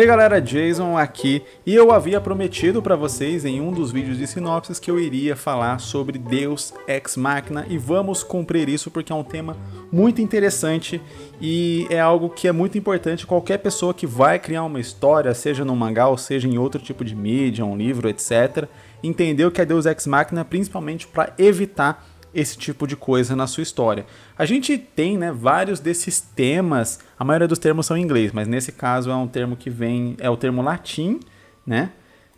Hey galera, Jason aqui, e eu havia prometido para vocês em um dos vídeos de sinopses que eu iria falar sobre Deus Ex Machina, e vamos cumprir isso porque é um tema muito interessante e é algo que é muito importante. Qualquer pessoa que vai criar uma história, seja no mangá ou seja em outro tipo de mídia, um livro, etc., entendeu que é Deus Ex Machina principalmente para evitar esse tipo de coisa na sua história. A gente tem, vários desses temas, a maioria dos termos são em inglês, mas nesse caso é um termo que vem, é o termo latim,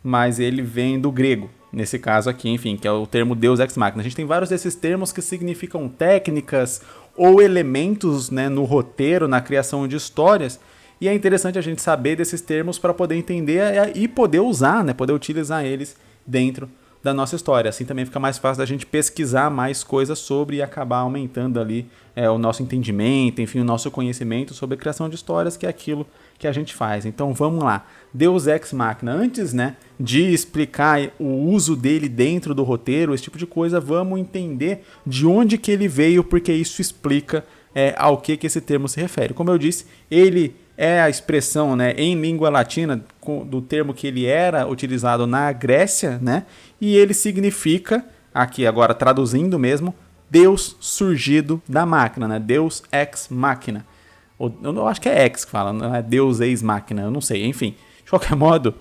mas ele vem do grego, nesse caso aqui, enfim, que é o termo Deus Ex Machina. A gente tem vários desses termos que significam técnicas ou elementos, no roteiro, na criação de histórias, e é interessante a gente saber desses termos para poder entender e poder usar, poder utilizar eles dentro da nossa história. Assim também fica mais fácil da gente pesquisar mais coisas sobre e acabar aumentando ali o nosso entendimento, enfim, o nosso conhecimento sobre a criação de histórias, que é aquilo que a gente faz. Então vamos lá. Deus Ex Machina. Antes de explicar o uso dele dentro do roteiro, esse tipo de coisa, vamos entender de onde que ele veio, porque isso explica ao que esse termo se refere. Como eu disse, ele é a expressão em língua latina do termo que ele era utilizado na Grécia, e ele significa, aqui agora traduzindo mesmo, Deus surgido da máquina, Deus Ex Machina. Eu acho que é ex que fala, não é Deus Ex Machina, eu não sei, enfim. De qualquer modo,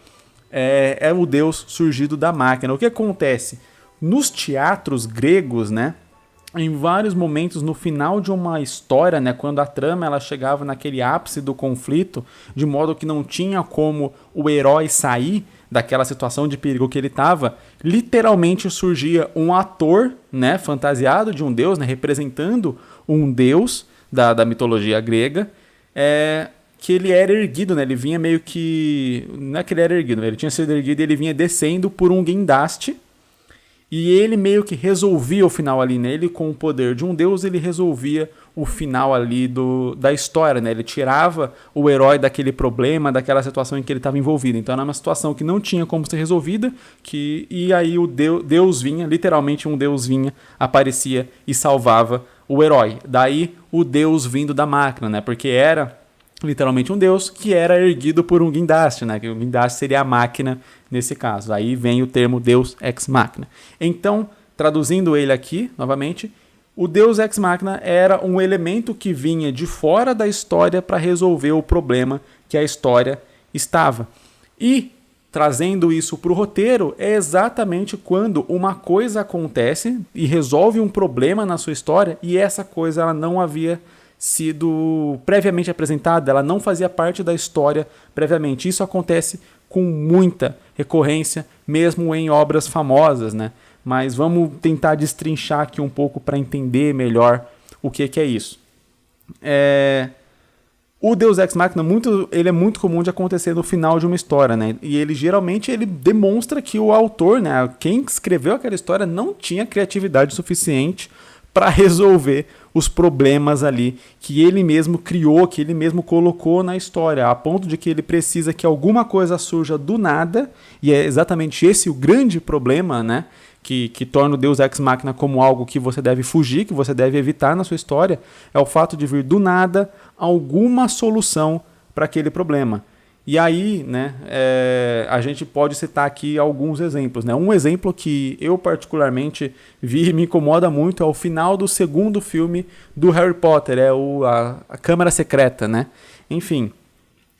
é o Deus surgido da máquina. O que acontece? Nos teatros gregos, em vários momentos no final de uma história, quando a trama ela chegava naquele ápice do conflito, de modo que não tinha como o herói sair daquela situação de perigo que ele estava, literalmente surgia um ator, fantasiado de um deus, representando um deus da mitologia grega, que ele era erguido, ele vinha meio que... Não é que ele era erguido, ele tinha sido erguido e ele vinha descendo por um guindaste, e ele meio que resolvia o final ali, ele com o poder de um deus, ele resolvia o final ali da história, ele tirava o herói daquele problema, daquela situação em que ele estava envolvido. Então era uma situação que não tinha como ser resolvida, e aí o Deus vinha, literalmente um Deus vinha, aparecia e salvava o herói. Daí o Deus vindo da máquina, porque era literalmente um Deus que era erguido por um guindaste, que o guindaste seria a máquina nesse caso. Aí vem o termo Deus Ex Machina. Então, traduzindo ele aqui, novamente, o Deus Ex Machina era um elemento que vinha de fora da história para resolver o problema que a história estava. E, trazendo isso para o roteiro, é exatamente quando uma coisa acontece e resolve um problema na sua história e essa coisa ela não havia sido previamente apresentada, ela não fazia parte da história previamente. Isso acontece com muita recorrência, mesmo em obras famosas, Mas vamos tentar destrinchar aqui um pouco para entender melhor o que é isso. O Deus Ex Machina ele é muito comum de acontecer no final de uma história, E ele geralmente ele demonstra que o autor, quem escreveu aquela história, não tinha criatividade suficiente para resolver os problemas ali que ele mesmo criou, que ele mesmo colocou na história, a ponto de que ele precisa que alguma coisa surja do nada, e é exatamente esse o grande problema, que torna o Deus Ex Machina como algo que você deve fugir, que você deve evitar na sua história, é o fato de vir do nada alguma solução para aquele problema. E aí, a gente pode citar aqui alguns exemplos. Um exemplo que eu particularmente vi e me incomoda muito é o final do segundo filme do Harry Potter, a Câmara Secreta, Enfim,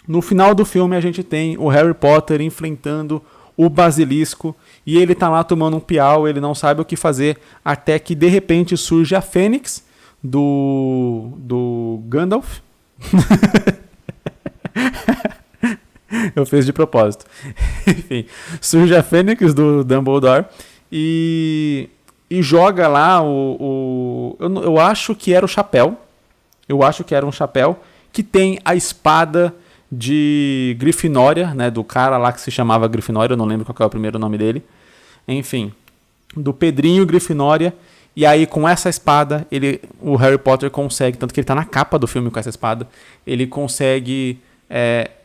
no final do filme a gente tem o Harry Potter enfrentando o basilisco e ele tá lá tomando um piau, ele não sabe o que fazer, até que de repente surge a Fênix do Gandalf. Eu fiz de propósito. Enfim, surge a Fênix do Dumbledore e joga lá eu acho que era o chapéu. Eu acho que era um chapéu que tem a espada de Grifinória, do cara lá que se chamava Grifinória, eu não lembro qual é o primeiro nome dele. Enfim, do Pedrinho Grifinória. E aí, com essa espada, o Harry Potter consegue, tanto que ele tá na capa do filme com essa espada, ele consegue,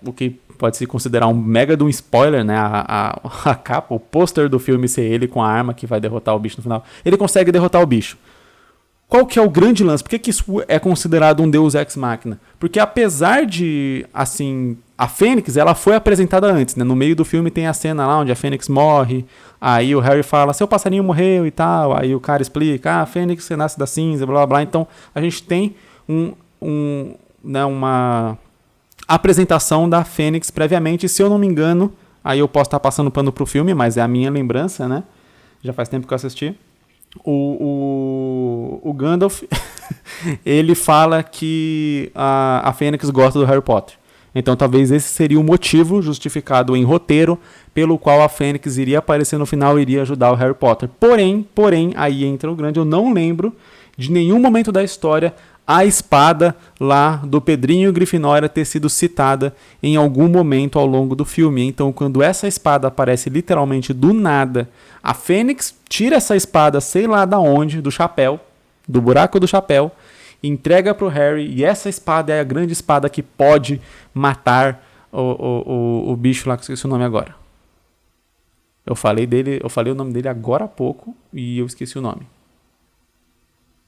o que pode se considerar um mega de um spoiler, a capa, o pôster do filme ser ele com a arma que vai derrotar o bicho no final. Ele consegue derrotar o bicho. Qual que é o grande lance? Por que isso é considerado um Deus Ex Machina? Porque apesar de, assim, a Fênix, ela foi apresentada antes, né? No meio do filme tem a cena lá onde a Fênix morre, aí o Harry fala, seu passarinho morreu e tal, aí o cara explica, a Fênix nasce da cinza, blá blá blá. Então a gente tem né, uma apresentação da Fênix previamente, se eu não me engano, aí eu posso estar passando pano pro filme, mas é a minha lembrança, né? Já faz tempo que eu assisti. O Gandalf, ele fala que a Fênix gosta do Harry Potter. Então talvez esse seria o motivo justificado em roteiro pelo qual a Fênix iria aparecer no final e iria ajudar o Harry Potter. Porém, aí entra o grande, eu não lembro de nenhum momento da história a espada lá do Pedrinho Grifinória ter sido citada em algum momento ao longo do filme. Então quando essa espada aparece literalmente do nada, a Fênix tira essa espada, sei lá da onde, do chapéu, do buraco do chapéu, entrega pro Harry, e essa espada é a grande espada que pode matar o bicho lá, que eu esqueci o nome agora. Eu falei o nome dele agora há pouco e eu esqueci o nome.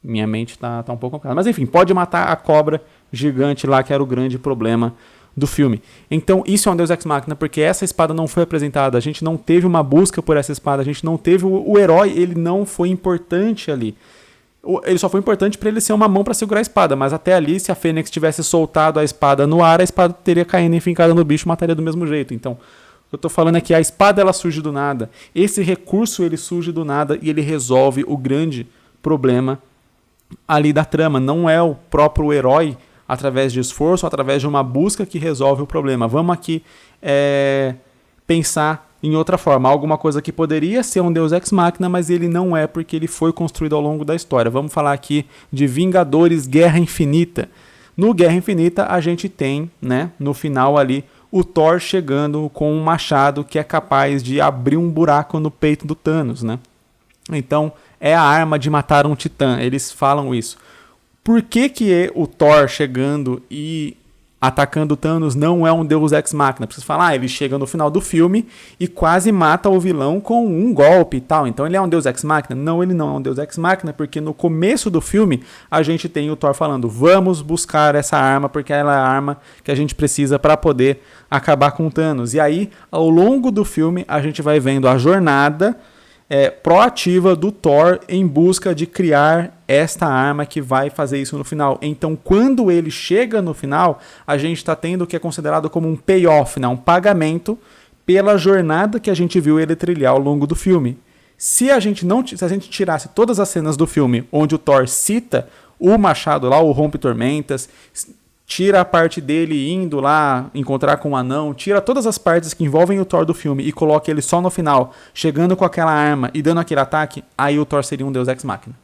Minha mente tá um pouco complicada. Mas enfim, pode matar a cobra gigante lá, que era o grande problema do filme. Então isso é um Deus Ex Machina, porque essa espada não foi apresentada, a gente não teve uma busca por essa espada, a gente não teve o herói, ele não foi importante ali. Ele só foi importante para ele ser uma mão para segurar a espada, mas até ali, se a Fênix tivesse soltado a espada no ar, a espada teria caído enfincada no bicho e mataria do mesmo jeito. Então, o que eu estou falando é que a espada ela surge do nada, esse recurso ele surge do nada e ele resolve o grande problema ali da trama. Não é o próprio herói, através de esforço, através de uma busca, que resolve o problema. Vamos aqui pensar em outra forma, alguma coisa que poderia ser um Deus Ex Machina, mas ele não é, porque ele foi construído ao longo da história. Vamos falar aqui de Vingadores Guerra Infinita. No Guerra Infinita a gente tem, né, no final ali, o Thor chegando com um machado que é capaz de abrir um buraco no peito do Thanos, né? Então é a arma de matar um titã, eles falam isso. Por que é o Thor chegando e atacando o Thanos não é um Deus Ex Machina? Precisa falar, ele chega no final do filme e quase mata o vilão com um golpe e tal. Então ele é um Deus Ex Machina? Não, ele não é um Deus Ex Machina, porque no começo do filme a gente tem o Thor falando, vamos buscar essa arma, porque ela é a arma que a gente precisa para poder acabar com o Thanos. E aí, ao longo do filme, a gente vai vendo a jornada proativa do Thor em busca de criar esta arma que vai fazer isso no final. Então, quando ele chega no final, a gente está tendo o que é considerado como um payoff, né? Um pagamento pela jornada que a gente viu ele trilhar ao longo do filme. Se a gente tirasse todas as cenas do filme onde o Thor cita o machado lá, o Rompe-Tormentas, tira a parte dele indo lá encontrar com o anão, tira todas as partes que envolvem o Thor do filme e coloca ele só no final, chegando com aquela arma e dando aquele ataque, aí o Thor seria um Deus Ex Machina.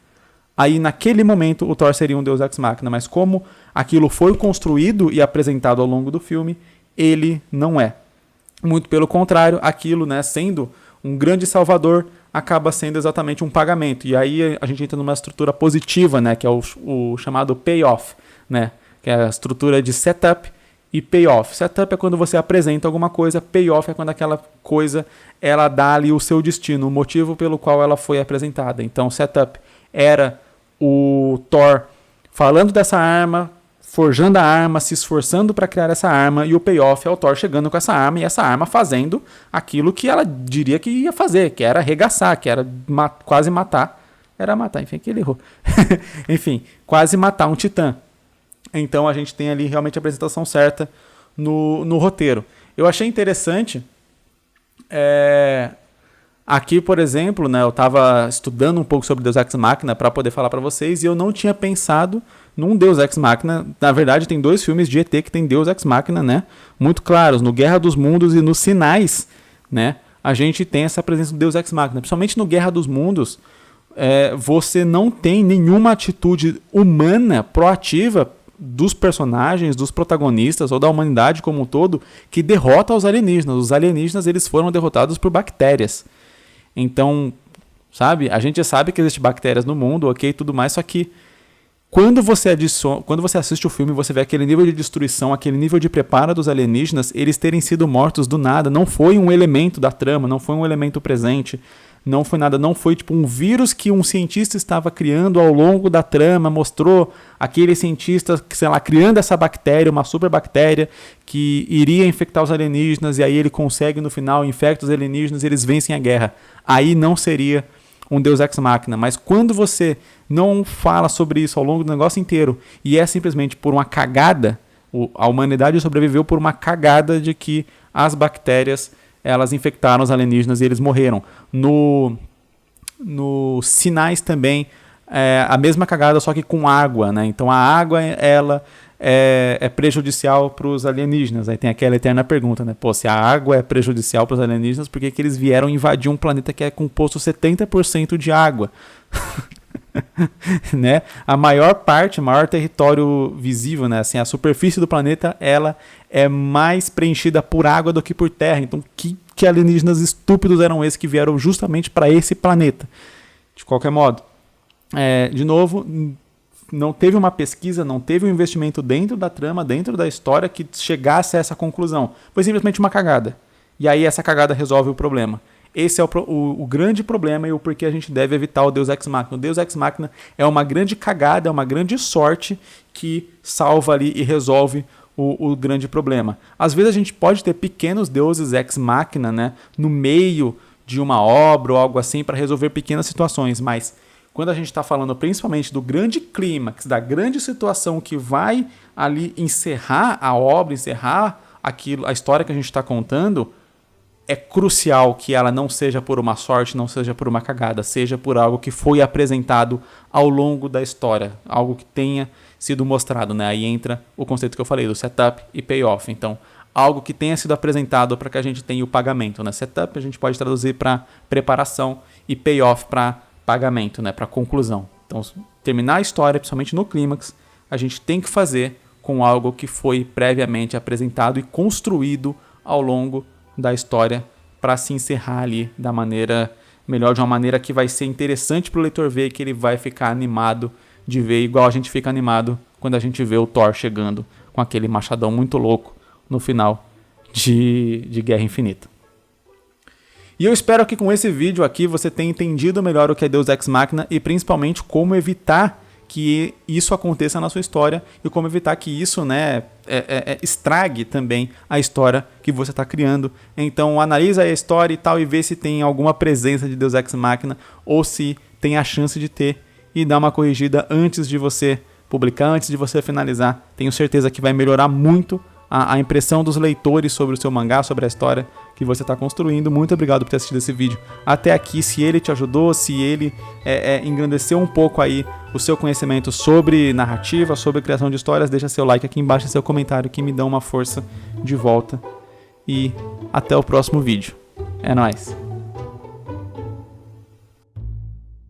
Aí naquele momento o Thor seria um Deus Ex Machina, mas como aquilo foi construído e apresentado ao longo do filme, ele não é. Muito pelo contrário, aquilo, né, sendo um grande salvador, acaba sendo exatamente um pagamento. E aí a gente entra numa estrutura positiva, né, que é o chamado payoff, né? Que é a estrutura de setup e payoff. Setup é quando você apresenta alguma coisa, payoff é quando aquela coisa ela dá ali o seu destino, o motivo pelo qual ela foi apresentada. Então, setup era o Thor falando dessa arma, forjando a arma, se esforçando para criar essa arma, e o payoff é o Thor chegando com essa arma e essa arma fazendo aquilo que ela diria que ia fazer, que era arregaçar, que era quase matar. Era matar, enfim, que ele errou. Enfim, quase matar um titã. Então a gente tem ali realmente a apresentação certa no roteiro. Eu achei interessante, aqui, por exemplo, né, eu estava estudando um pouco sobre Deus Ex Machina para poder falar para vocês, e eu não tinha pensado num Deus Ex Machina. Na verdade, tem 2 filmes de ET que tem Deus Ex Machina, né, muito claros, no Guerra dos Mundos e nos Sinais, né, a gente tem essa presença do Deus Ex Machina. Principalmente no Guerra dos Mundos, você não tem nenhuma atitude humana proativa dos personagens, dos protagonistas ou da humanidade como um todo que derrota os alienígenas. Os alienígenas eles foram derrotados por bactérias. Então, sabe, a gente já sabe que existem bactérias no mundo, ok, tudo mais, só que quando você assiste o filme, você vê aquele nível de destruição, aquele nível de preparo dos alienígenas, eles terem sido mortos do nada, não foi um elemento da trama, não foi um elemento presente, Não foi nada, não foi tipo um vírus que um cientista estava criando ao longo da trama, mostrou aquele cientista, sei lá, criando essa bactéria, uma superbactéria que iria infectar os alienígenas, e aí ele consegue no final, infecta os alienígenas e eles vencem a guerra. Aí não seria um Deus Ex Machina. Mas quando você não fala sobre isso ao longo do negócio inteiro e é simplesmente por uma cagada, a humanidade sobreviveu por uma cagada de que as bactérias elas infectaram os alienígenas e eles morreram. No Sinais também a mesma cagada, só que com água, né? Então a água ela é prejudicial para os alienígenas. Aí tem aquela eterna pergunta, né? Pô, se a água é prejudicial para os alienígenas, por que eles vieram invadir um planeta que é composto 70% de água? Né? A maior parte, o maior território visível, né? Assim, a superfície do planeta ela é mais preenchida por água do que por terra. Então, que alienígenas estúpidos eram esses que vieram justamente para esse planeta? De qualquer modo, de novo, não teve uma pesquisa, não teve um investimento dentro da trama, dentro da história que chegasse a essa conclusão. Foi simplesmente uma cagada. E aí essa cagada resolve o problema. Esse é o grande problema e o porquê a gente deve evitar o Deus Ex Machina. O Deus Ex Machina é uma grande cagada, é uma grande sorte que salva ali e resolve o grande problema. Às vezes a gente pode ter pequenos deuses Ex Machina, né, no meio de uma obra ou algo assim para resolver pequenas situações, mas quando a gente está falando principalmente do grande clímax, da grande situação que vai ali encerrar a obra, encerrar a história que a gente está contando, é crucial que ela não seja por uma sorte, não seja por uma cagada, seja por algo que foi apresentado ao longo da história, algo que tenha sido mostrado, né? Aí entra o conceito que eu falei, do setup e payoff. Então, algo que tenha sido apresentado para que a gente tenha o pagamento, né? Setup a gente pode traduzir para preparação e payoff para pagamento, né? Para conclusão. Então, terminar a história, principalmente no clímax, a gente tem que fazer com algo que foi previamente apresentado e construído ao longo da história para se encerrar ali da maneira melhor, de uma maneira que vai ser interessante para o leitor ver, que ele vai ficar animado de ver, igual a gente fica animado quando a gente vê o Thor chegando com aquele machadão muito louco no final de Guerra Infinita. E eu espero que com esse vídeo aqui você tenha entendido melhor o que é Deus Ex Machina e principalmente como evitar que isso aconteça na sua história e como evitar que isso, né, estrague também a história que você está criando. Então analisa a história e tal e vê se tem alguma presença de Deus Ex Machina ou se tem a chance de ter e dá uma corrigida antes de você publicar, antes de você finalizar. Tenho certeza que vai melhorar muito a impressão dos leitores sobre o seu mangá, sobre a história que você está construindo. Muito obrigado por ter assistido esse vídeo até aqui. Se ele te ajudou, se ele engrandeceu um pouco aí o seu conhecimento sobre narrativa, sobre criação de histórias, deixa seu like aqui embaixo e seu comentário que me dá uma força de volta. E até o próximo vídeo. É nóis!